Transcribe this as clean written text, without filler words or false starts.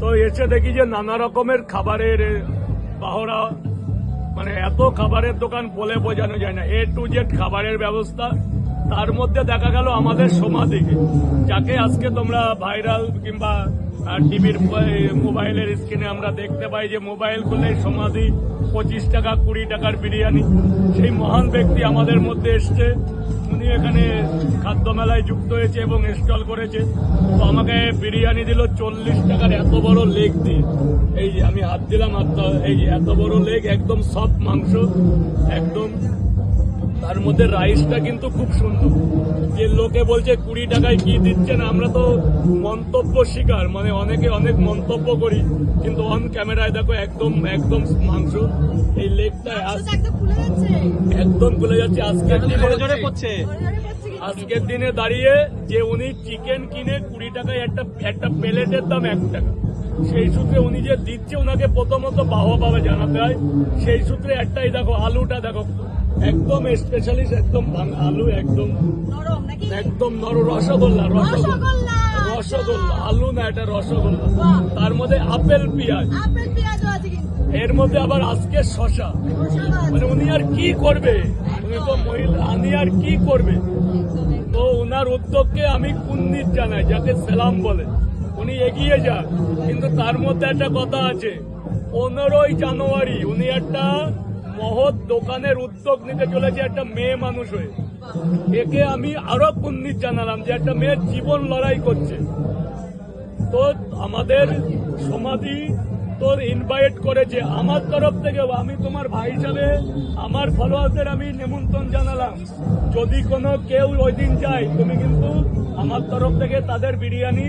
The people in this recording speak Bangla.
তো এসে দেখি যে নানা রকমের খাবারের বাহরা, মানে এত খাবারের দোকান বলে বোঝানো যায় না, A to Z খাবারের ব্যবস্থা। তার মধ্যে দেখা গেল আমাদের সমাধিকে, যাকে আজকে তোমরা ভাইরাল কিংবা টিভির মোবাইলের স্ক্রিনে আমরা দেখতে পাই যে মোবাইল খুলে সমাধি, 25 টাকা 20 টাকার বিরিয়ানি। সেই মহান ব্যক্তি আমাদের মধ্যে এসছে, উনি এখানে খাদ্য মেলায় যুক্ত হয়েছে এবং স্টল করেছে। তো আমাকে বিরিয়ানি দিল 40 টাকার এত বড় লেগ দিয়ে। এই যে আমি হাত দিলাম, এই যে এত বড় লেগ, একদম সফট মাংস, একদম। তার মধ্যে রাইসটা কিন্তু খুব সুন্দর। যে লোকে বলছে 20 টাকায় কি দিচ্ছে না, আমরা তো মন্তব্য শিকার, মানে অনেকে অনেক মন্তব্য করি, কিন্তু অন ক্যামেরায় দেখো একদম একদম মাংস। এই লেগটা একদম খুলে যাচ্ছে। আজকের দিনে দাঁড়িয়ে যে উনি চিকেন কিনে 20 টাকায় একটা প্লেটের দাম 1 টাকা, সেই সূত্রে উনি যে দিচ্ছে ওনাকে প্রথমত বাহবা জানাতে হয়। সেই সূত্রে একটাই দেখো, আলুটা দেখো একদম স্পেশালিস্ট, একদম আলু একদম একদম নরম, রসগোল্লা রসগোল্লা রসগোল্লা, আলু না, এটা রসগোল্লা। তার মধ্যে আপেল পেঁয়াজ, এর মধ্যে আবার আজকে শশা। মানে উনি আর কি করবে, উনি তো মহিলা, উনি আর কি করবে। তো ওনার উদ্যোগকে আমি কুন্নিত জানাই, যাকে সালাম বলে। উনি এগিয়ে যান, কিন্তু তার মধ্যে একটা কথা আছে, 15ই জানুয়ারি উনি একটা মহৎ দোকানের উদ্যোগ নিতে চলেছে একটা মেয়ে মানুষ হয়ে। একে আমি আরো কুন্নিত জানালাম যে একটা মেয়ের জীবন লড়াই করছে। তো আমাদের সমাধি তোর ইনভাইট করেছে আমার তরফ থেকে, আমি তোমার ভাই হিসাবে আমার ফলোয়ারদের আমি নিমন্ত্রণ জানালাম। যদি কোনো কেউ ওই দিন যায়, তুমি কিন্তু আমার তরফ থেকে তাদের বিরিয়ানি